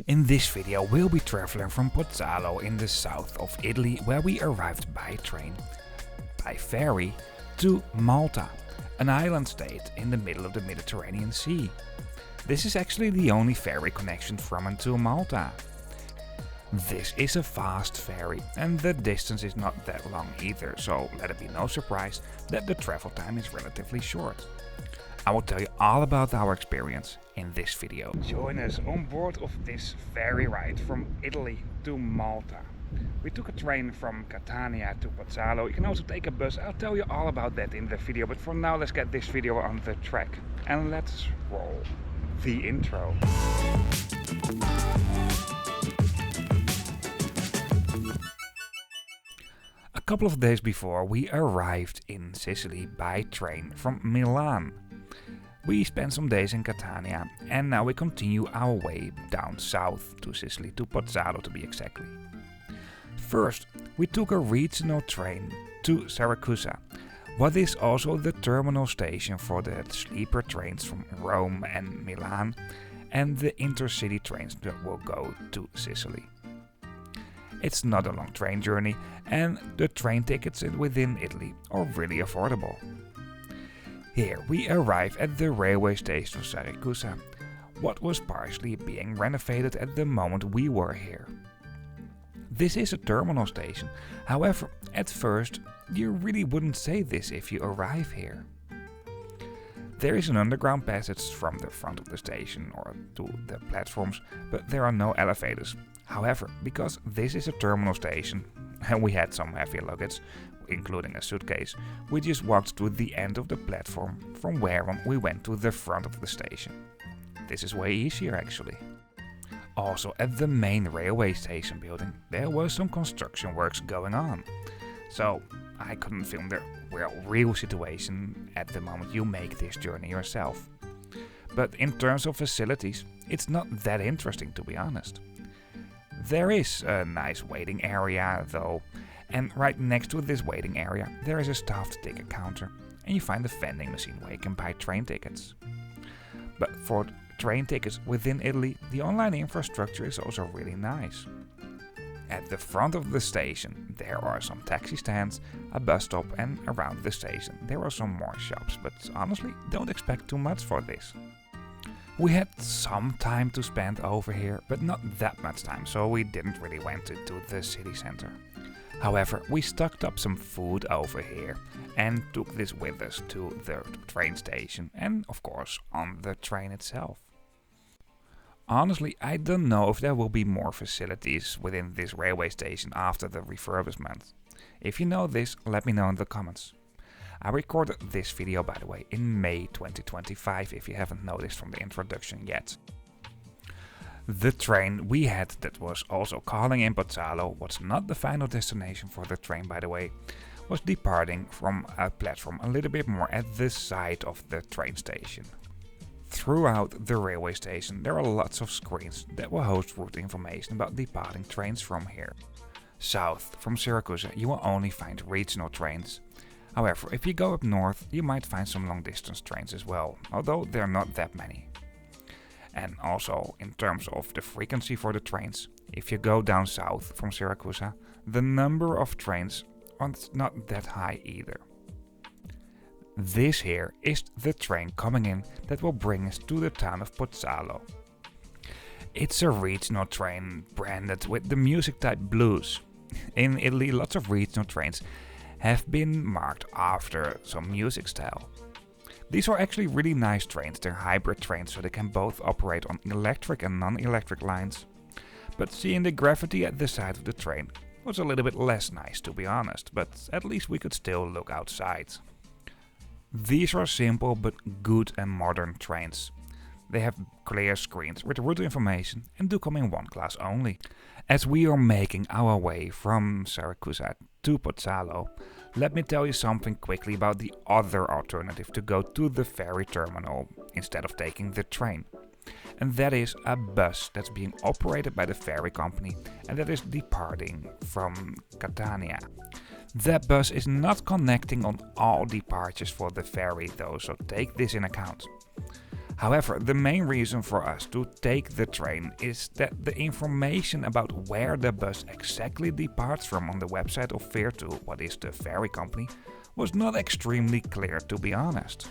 In this video we'll be traveling from Pozzallo in the south of Italy, where we arrived by train, by ferry, to Malta, an island state in the middle of the Mediterranean Sea. This is actually the only ferry connection from and to Malta. This is a fast ferry and the distance is not that long either, so let it be no surprise that the travel time is relatively short. I will tell you all about our experience in this video. Join us on board of this ferry ride from Italy to Malta. We took a train from Catania to Pozzallo. You can also take a bus. I'll tell you all about that in the video, but for now let's get this video on the track and let's roll the intro. A couple of days before, we arrived in Sicily by train from Milan. We spent some days in Catania and now we continue our way down south to Sicily, to Pozzallo to be exactly. First, we took a regional train to Siracusa, what is also the terminal station for the sleeper trains from Rome and Milan and the intercity trains that will go to Sicily. It's not a long train journey and the train tickets within Italy are really affordable. Here we arrive at the railway station of Siracusa, what was partially being renovated at the moment we were here. This is a terminal station, however, at first you really wouldn't say this if you arrive here. There is an underground passage from the front of the station or to the platforms, but there are no elevators. However, because this is a terminal station and we had some heavy luggage, including a suitcase, we just walked to the end of the platform, from where on we went to the front of the station. This is way easier actually. Also, at the main railway station building there was some construction works going on, so I couldn't film the real situation at the moment you make this journey yourself. But in terms of facilities, it's not that interesting to be honest. There is a nice waiting area though, and right next to this waiting area there is a staffed ticket counter and you find a vending machine where you can buy train tickets. But for train tickets within Italy, the online infrastructure is also really nice. At the front of the station there are some taxi stands, a bus stop, and around the station there are some more shops, but honestly don't expect too much for this. We had some time to spend over here, but not that much time, so we didn't really went into the city center. However, we stocked up some food over here and took this with us to the train station and of course on the train itself. Honestly, I don't know if there will be more facilities within this railway station after the refurbishment. If you know this, let me know in the comments. I recorded this video, by the way, in May 2025, if you haven't noticed from the introduction yet. The train we had that was also calling in Pozzallo was not the final destination for the train, by the way, was departing from a platform a little bit more at the side of the train station. Throughout the railway station there are lots of screens that will host route information about departing trains from here. South from Siracusa you will only find regional trains. However, if you go up north you might find some long distance trains as well, although there are not that many. And also in terms of the frequency for the trains, if you go down south from Siracusa, the number of trains are not that high either. This here is the train coming in that will bring us to the town of Pozzallo. It's a regional train branded with the music type blues. In Italy lots of regional trains have been marked after some music style. These are actually really nice trains, they're hybrid trains so they can both operate on electric and non-electric lines. But seeing the graffiti at the side of the train was a little bit less nice to be honest, but at least we could still look outside. These are simple but good and modern trains. They have clear screens with route information and do come in one class only. As we are making our way from Siracusa to Pozzallo, let me tell you something quickly about the other alternative to go to the ferry terminal instead of taking the train. And that is a bus that's being operated by the ferry company and that is departing from Catania. That bus is not connecting on all departures for the ferry though, so take this in account. However, the main reason for us to take the train is that the information about where the bus exactly departs from on the website of Virtu, what is the ferry company, was not extremely clear, to be honest.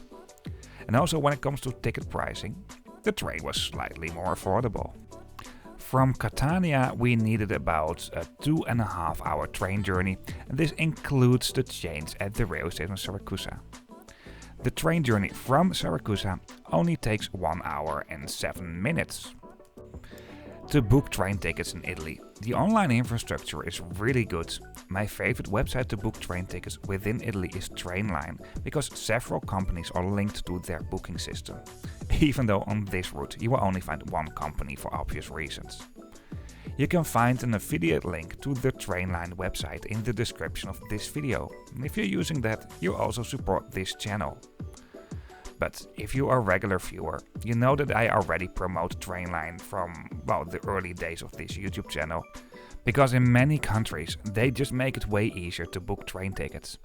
And also when it comes to ticket pricing, the train was slightly more affordable. From Catania we needed about a 2.5 hour train journey, and this includes the change at the railway station of Siracusa. The train journey from Siracusa only takes 1 hour and 7 minutes. To book train tickets in Italy, the online infrastructure is really good. My favorite website to book train tickets within Italy is Trainline, because several companies are linked to their booking system. Even though on this route you will only find one company for obvious reasons. You can find an affiliate link to the Trainline website in the description of this video. If you're using that, you also support this channel. But if you are a regular viewer, you know that I already promote Trainline from, well, the early days of this YouTube channel. Because in many countries, they just make it way easier to book train tickets.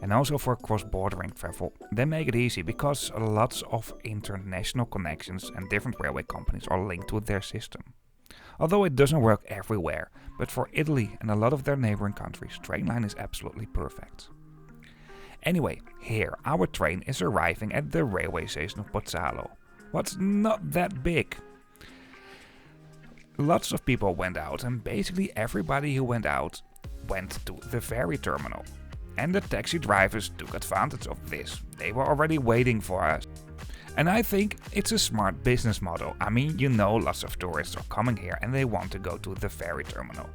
And also for cross-bordering travel, they make it easy because lots of international connections and different railway companies are linked to their system. Although it doesn't work everywhere, but for Italy and a lot of their neighboring countries, Trainline is absolutely perfect. Anyway, here our train is arriving at the railway station of Pozzallo. What's not that big? Lots of people went out, and basically everybody who went out went to the ferry terminal. And the taxi drivers took advantage of this. They were already waiting for us. And I think it's a smart business model. I mean, you know, lots of tourists are coming here and they want to go to the ferry terminal.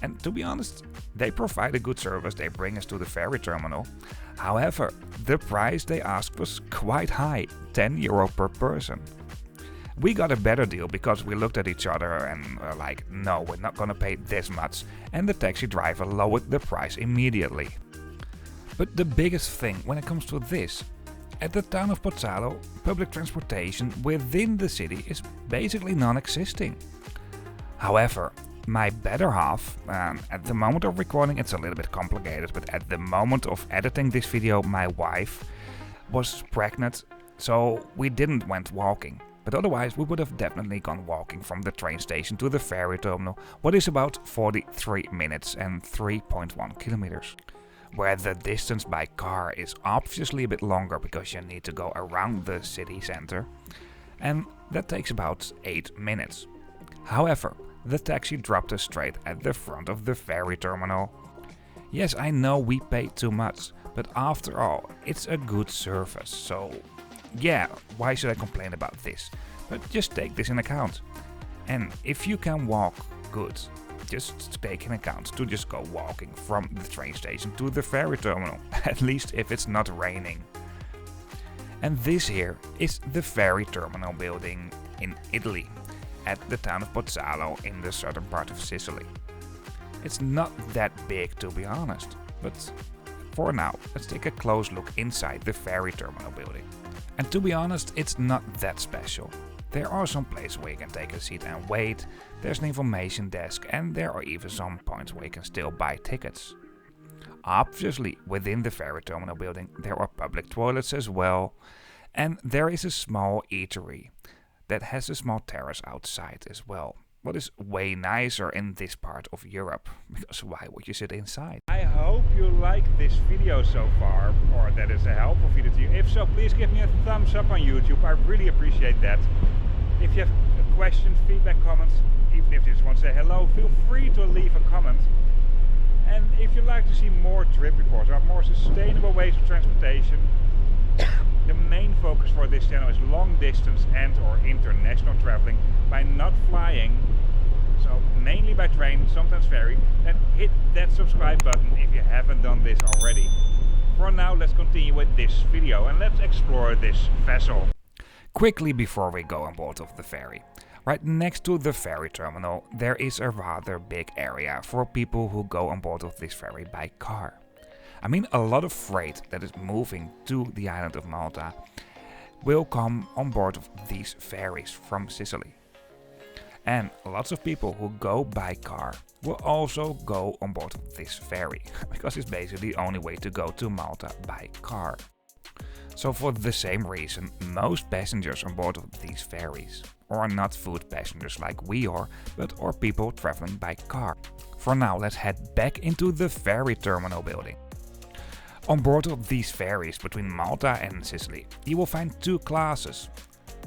And to be honest, they provide a good service, they bring us to the ferry terminal. However, the price they asked was quite high, €10 per person. We got a better deal because we looked at each other and were like, no, we're not gonna pay this much. And the taxi driver lowered the price immediately. But the biggest thing when it comes to this, at the town of Pozzallo, public transportation within the city is basically non-existing. However, my better half, at the moment of recording it's a little bit complicated, but at the moment of editing this video my wife was pregnant, so we didn't went walking. But otherwise we would have definitely gone walking from the train station to the ferry terminal, what is about 43 minutes and 3.1 kilometers. Where the distance by car is obviously a bit longer because you need to go around the city center, and that takes about 8 minutes. However, the taxi dropped us straight at the front of the ferry terminal. Yes, I know we paid too much, but after all, it's a good service, so yeah, why should I complain about this? But just take this in account. And if you can walk, good. Just take in account to just go walking from the train station to the ferry terminal, at least if it's not raining. And this here is the ferry terminal building in Italy, at the town of Pozzallo in the southern part of Sicily. It's not that big, to be honest, but for now, let's take a close look inside the ferry terminal building. And to be honest, it's not that special. There are some places where you can take a seat and wait, there's an information desk, and there are even some points where you can still buy tickets. Obviously, within the ferry terminal building there are public toilets as well, and there is a small eatery that has a small terrace outside as well. What is way nicer in this part of Europe, because why would you sit inside? I hope you like this video so far, or that is a helpful video to you. If so, please give me a thumbs up on YouTube, I really appreciate that. If you have a question, feedback, comments, even if you just want to say hello, feel free to leave a comment. And if you'd like to see more trip reports or more sustainable ways of transportation, the main focus for this channel is long distance and or international traveling by not flying, so mainly by train, sometimes ferry, and hit that subscribe button if you haven't done this already. For now, let's continue with this video and let's explore this vessel. Quickly before we go on board of the ferry. Right next to the ferry terminal there is a rather big area for people who go on board of this ferry by car. I mean, a lot of freight that is moving to the island of Malta will come on board of these ferries from Sicily. And lots of people who go by car will also go on board of this ferry, because it's basically the only way to go to Malta by car. So for the same reason, most passengers on board of these ferries are not food passengers like we are, but are people traveling by car. For now, let's head back into the ferry terminal building. On board of these ferries between Malta and Sicily, you will find two classes,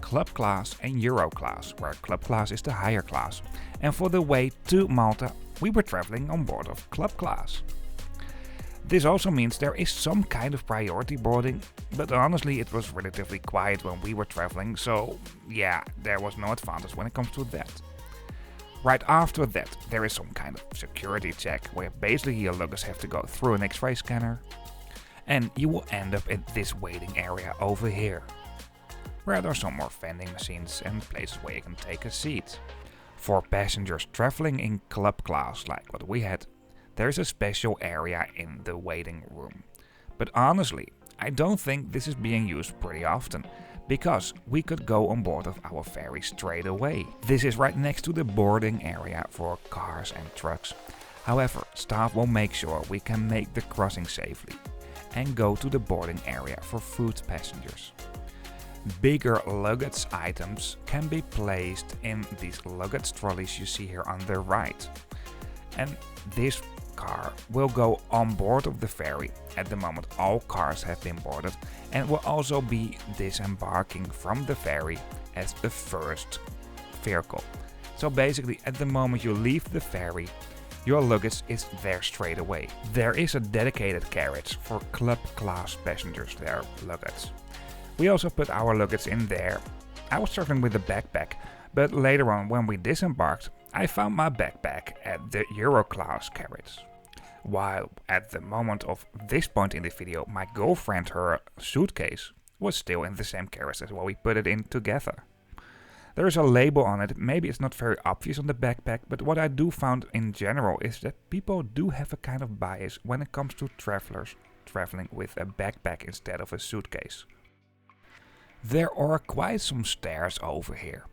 Club class and Euro class, where Club class is the higher class. And for the way to Malta, we were traveling on board of Club class. This also means there is some kind of priority boarding, but honestly it was relatively quiet when we were traveling, so yeah, there was no advantage when it comes to that. Right after that, there is some kind of security check, where basically your luggage have to go through an X-ray scanner, and you will end up in this waiting area over here, where there are some more vending machines and places where you can take a seat. For passengers traveling in club class like what we had, there is a special area in the waiting room. But honestly, I don't think this is being used pretty often, because we could go on board of our ferry straight away. This is right next to the boarding area for cars and trucks. However, staff will make sure we can make the crossing safely and go to the boarding area for food passengers. Bigger luggage items can be placed in these luggage trolleys you see here on the right. And this car will go on board of the ferry. At the moment all cars have been boarded and will also be disembarking from the ferry as the first vehicle. So basically at the moment you leave the ferry, your luggage is there straight away. There is a dedicated carriage for club class passengers, their luggage. We also put our luggage in there. I was traveling with a backpack, but later on when we disembarked, I found my backpack at the Euro class carriage. While at the moment of this point in the video, my girlfriend, her suitcase, was still in the same carriage as well. We put it in together. There is a label on it, maybe it's not very obvious on the backpack, but what I do found in general is that people do have a kind of bias when it comes to travelers traveling with a backpack instead of a suitcase. There are quite some stairs over here.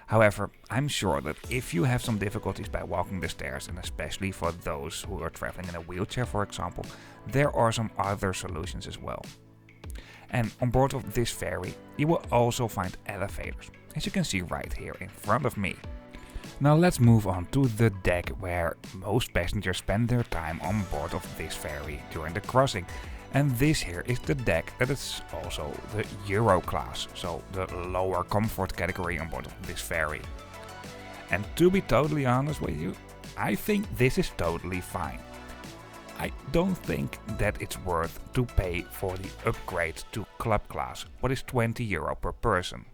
However, I'm sure that if you have some difficulties by walking the stairs, and especially for those who are traveling in a wheelchair for example, there are some other solutions as well. And on board of this ferry, you will also find elevators, as you can see right here in front of me. Now let's move on to the deck where most passengers spend their time on board of this ferry during the crossing. And this here is the deck that is also the Euro class, so the lower comfort category on board of this ferry. And to be totally honest with you, I think this is totally fine. I don't think that it's worth to pay for the upgrade to club class, what is €20 per person.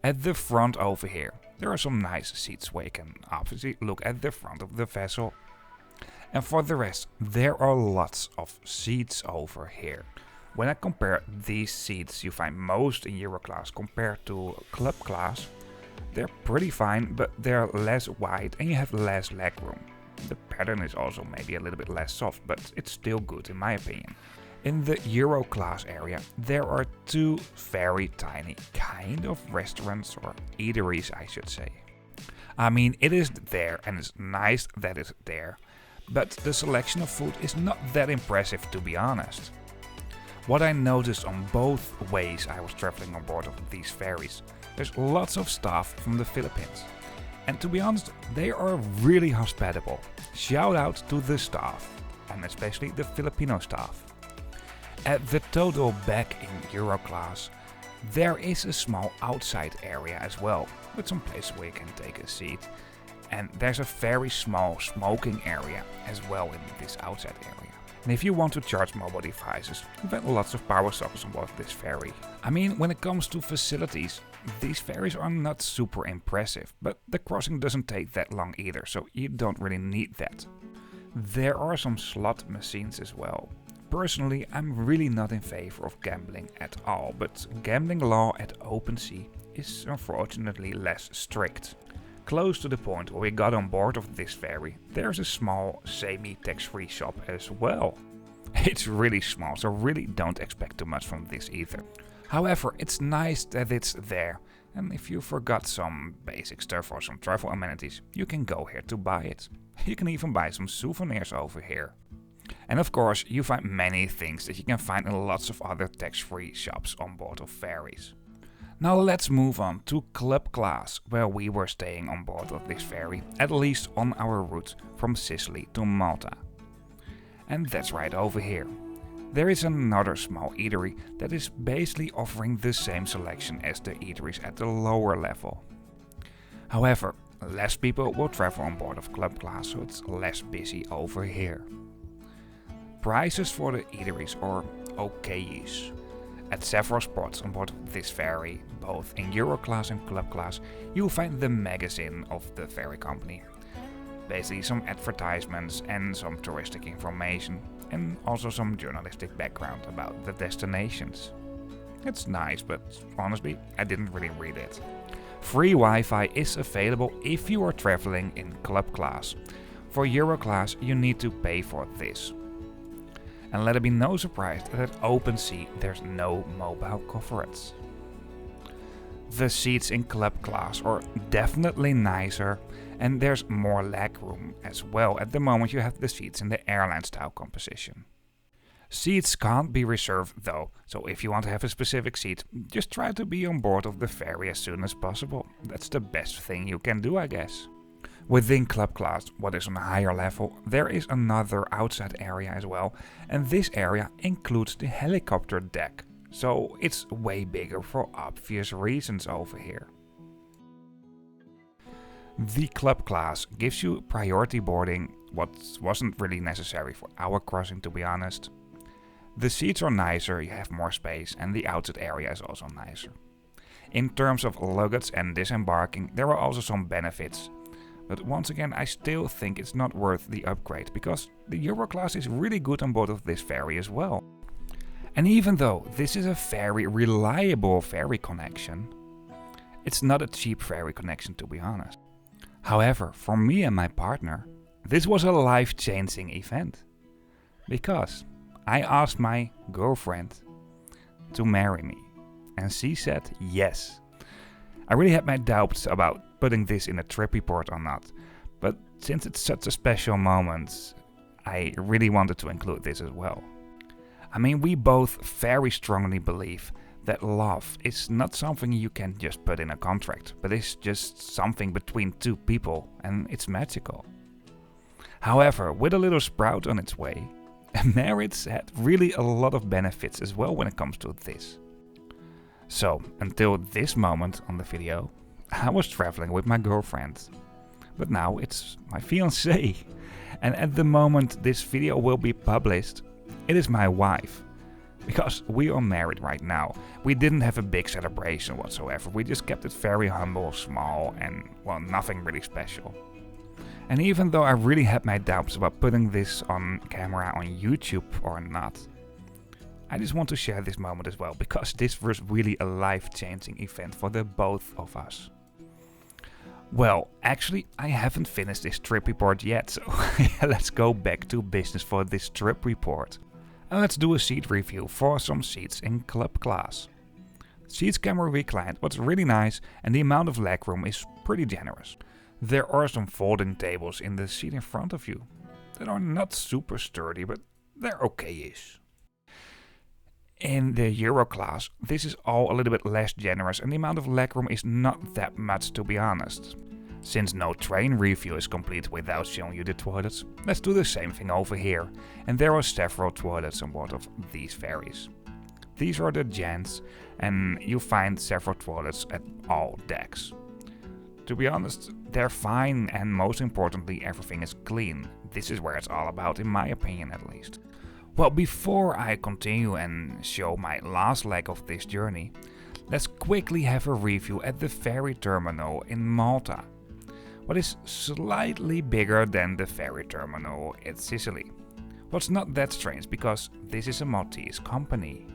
At the front over here, there are some nice seats where you can obviously look at the front of the vessel. And for the rest, there are lots of seats over here. When I compare these seats you find most in Euro class compared to club class, they're pretty fine, but they're less wide and you have less legroom. The pattern is also maybe a little bit less soft, but it's still good in my opinion. In the Euro class area, there are two very tiny kind of restaurants or eateries, I should say. I mean, it is there and it's nice that it's there. But the selection of food is not that impressive, to be honest. What I noticed on both ways I was traveling on board of these ferries, there's lots of staff from the Philippines. And to be honest, they are really hospitable. Shout out to the staff, and especially the Filipino staff. At the total back in Euro class, there is a small outside area as well, with some places where you can take a seat. And there's a very small smoking area as well in this outside area. And if you want to charge mobile devices, you find lots of power sockets on board this ferry. I mean, when it comes to facilities, these ferries are not super impressive, but the crossing doesn't take that long either, so you don't really need that. There are some slot machines as well. Personally, I'm really not in favor of gambling at all, but gambling law at open sea is unfortunately less strict. Close to the point where we got on board of this ferry, there's a small semi-tax-free shop as well. It's really small, so really don't expect too much from this either. However, it's nice that it's there, and if you forgot some basic stuff or some travel amenities, you can go here to buy it. You can even buy some souvenirs over here. And of course, you find many things that you can find in lots of other tax-free shops on board of ferries. Now let's move on to club class, where we were staying on board of this ferry, at least on our route from Sicily to Malta. And that's right over here. There is another small eatery that is basically offering the same selection as the eateries at the lower level. However, less people will travel on board of club class, so it's less busy over here. Prices for the eateries are okayish. At several spots on board this ferry, both in Euro class and club class, you'll find the magazine of the ferry company. Basically some advertisements and some touristic information, and also some journalistic background about the destinations. It's nice, but honestly, I didn't really read it. Free Wi-Fi is available if you are traveling in club class. For Euro class, you need to pay for this. And let it be no surprise that at open sea there's no mobile coverage. The seats in club class are definitely nicer, and there's more leg room as well at the moment you have the seats in the airline style composition. Seats can't be reserved though, so if you want to have a specific seat, just try to be on board of the ferry as soon as possible. That's the best thing you can do, I guess. Within club class, what is on a higher level, there is another outside area as well, and this area includes the helicopter deck, so it's way bigger for obvious reasons over here. The club class gives you priority boarding, what wasn't really necessary for our crossing, to be honest. The seats are nicer, you have more space, and the outside area is also nicer. In terms of luggage and disembarking, there are also some benefits. But once again, I still think it's not worth the upgrade, because the Euro class is really good on board of this ferry as well. And even though this is a very reliable ferry connection, it's not a cheap ferry connection, to be honest. However, for me and my partner, this was a life-changing event. Because I asked my girlfriend to marry me, and she said yes. I really had my doubts about putting this in a trip report or not, but since it's such a special moment, I really wanted to include this as well. I mean, we both very strongly believe that love is not something you can just put in a contract, but it's just something between two people, and it's magical. However, with a little sprout on its way, marriage had really a lot of benefits as well when it comes to this. So, until this moment on the video, I was traveling with my girlfriend, but now it's my fiancée, and at the moment this video will be published, it is my wife, because we are married right now. We didn't have a big celebration whatsoever, we just kept it very humble, small, and well, nothing really special. And even though I really had my doubts about putting this on camera on YouTube or not, I just want to share this moment as well, because this was really a life-changing event for the both of us. Well, actually, I haven't finished this trip report yet, so let's go back to business for this trip report. And let's do a seat review for some seats in club class. Seats can be reclined, what's really nice, and the amount of legroom is pretty generous. There are some folding tables in the seat in front of you that are not super sturdy, but they're okay-ish. In the Euro class, this is all a little bit less generous and the amount of legroom is not that much, to be honest. Since no train review is complete without showing you the toilets, let's do the same thing over here, and there are several toilets on board of these ferries. These are the gents, and you find several toilets at all decks. To be honest, they're fine, and most importantly, everything is clean. This is where it's all about, in my opinion at least. Well, before I continue and show my last leg of this journey, let's quickly have a review at the ferry terminal in Malta, what is slightly bigger than the ferry terminal at Sicily. What's not that strange, because this is a Maltese company.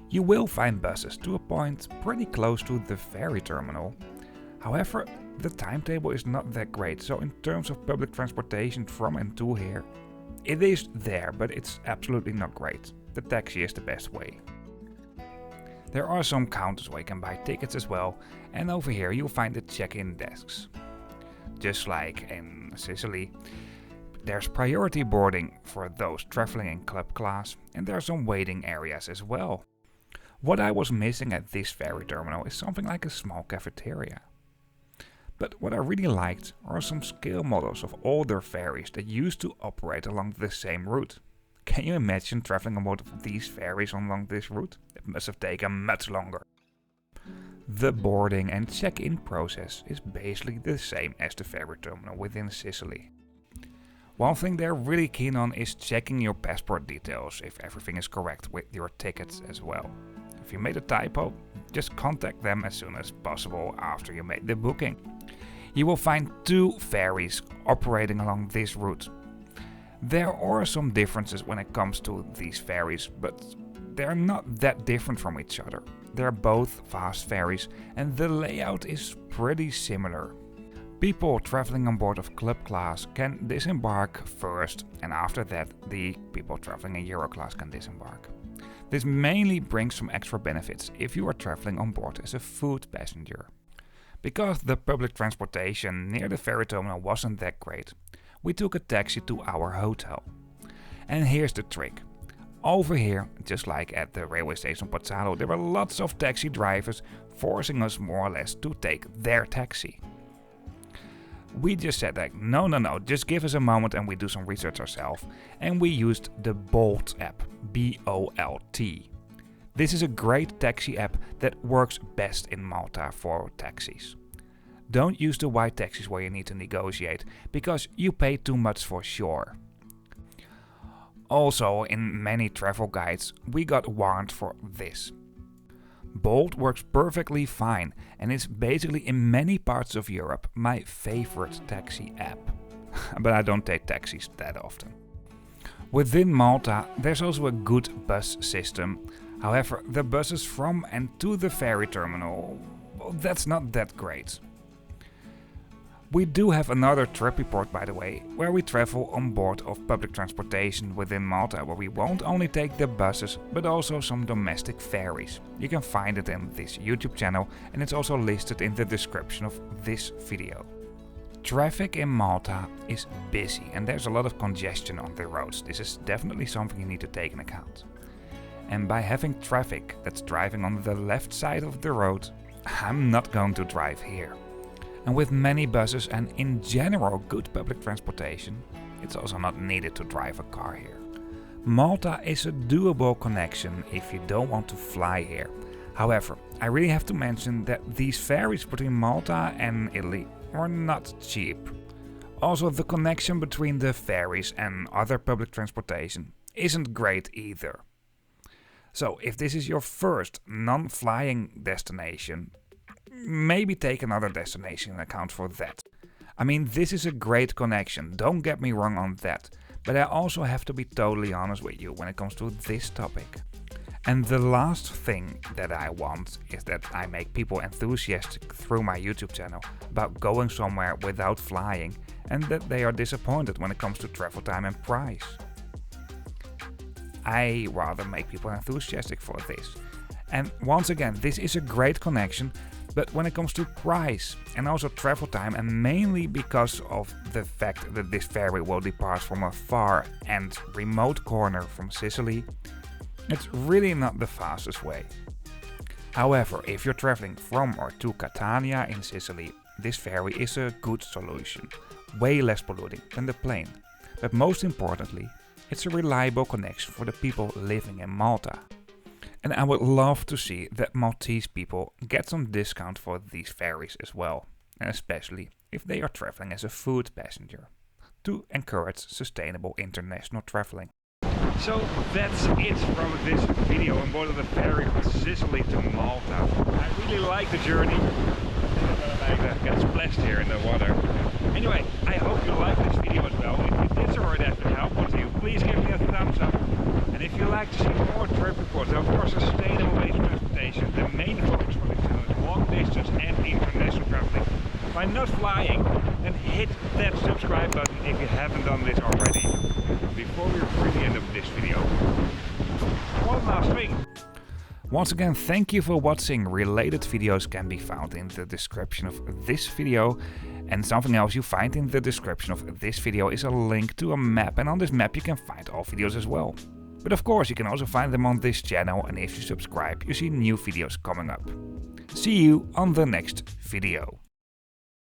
You will find buses to a point pretty close to the ferry terminal. However, the timetable is not that great, so in terms of public transportation from and to here, it is there, but it's absolutely not great. The taxi is the best way. There are some counters where you can buy tickets as well, and over here you'll find the check-in desks. Just like in Sicily, There's priority boarding for those traveling in club class, and there are some waiting areas as well. What I was missing at this ferry terminal is something like a small cafeteria. But what I really liked are some scale models of older ferries that used to operate along the same route. Can you imagine traveling on board of these ferries along this route? It must have taken much longer. The boarding and check-in process is basically the same as the ferry terminal within Sicily. One thing they're really keen on is checking your passport details if everything is correct with your tickets as well. If you made a typo, just contact them as soon as possible after you made the booking. You will find 2 ferries operating along this route. There are some differences when it comes to these ferries, but they're not that different from each other. They're both fast ferries and the layout is pretty similar. People traveling on board of club class can disembark first, and after that the people traveling in Euro class can disembark. This mainly brings some extra benefits if you are traveling on board as a food passenger. Because the public transportation near the ferry terminal wasn't that great, we took a taxi to our hotel. And here's the trick. Over here, just like at the railway station Pozzallo, there were lots of taxi drivers forcing us more or less to take their taxi. We just said like, no, just give us a moment and we do some research ourselves. And we used the Bolt app, B-O-L-T. This is a great taxi app that works best in Malta for taxis. Don't use the white taxis where you need to negotiate, because you pay too much for sure. Also, in many travel guides, we got warned for this. Bolt works perfectly fine and is basically in many parts of Europe my favorite taxi app. But I don't take taxis that often. Within Malta there's also a good bus system. However, the buses from and to the ferry terminal, well, that's not that great. We do have another trip report, by the way, where we travel on board of public transportation within Malta, where we won't only take the buses, but also some domestic ferries. You can find it in this YouTube channel, and it's also listed in the description of this video. Traffic in Malta is busy and there's a lot of congestion on the roads. This is definitely something you need to take in account. And by having traffic that's driving on the left side of the road, I'm not going to drive here. And with many buses and in general good public transportation, it's also not needed to drive a car here. Malta is a doable connection if you don't want to fly here. However, I really have to mention that these ferries between Malta and Italy are not cheap. Also, the connection between the ferries and other public transportation isn't great either. So if this is your first non-flying destination, maybe take another destination in account for that. I mean, this is a great connection, don't get me wrong on that, but I also have to be totally honest with you when it comes to this topic. And the last thing that I want is that I make people enthusiastic through my YouTube channel about going somewhere without flying, and that they are disappointed when it comes to travel time and price. I rather make people enthusiastic for this. And once again, this is a great connection, but when it comes to price and also travel time, and mainly because of the fact that this ferry will depart from a far and remote corner from Sicily, it's really not the fastest way. However, if you're traveling from or to Catania in Sicily, this ferry is a good solution, way less polluting than the plane. But most importantly, it's a reliable connection for the people living in Malta. And I would love to see that Maltese people get some discount for these ferries as well, and especially if they are traveling as a food passenger, to encourage sustainable international traveling. So that's it from this video on board of the ferry from Sicily to Malta. I really like the journey. I'm gonna get splashed here in the water. Anyway, I hope you liked this video as well. If you did or that helpful to you, please give me a thumbs up. And if you like to see more trip reports, of course sustainable waste transportation, the main focus for this channel is long distance and international traveling. By not flying, then hit that subscribe button if you haven't done this already. Before we really end up this video, one last thing. Once again, thank you for watching. Related videos can be found in the description of this video. And something else you find in the description of this video is a link to a map, and on this map you can find all videos as well. But of course you can also find them on this channel, and if you subscribe you see new videos coming up. See you on the next video.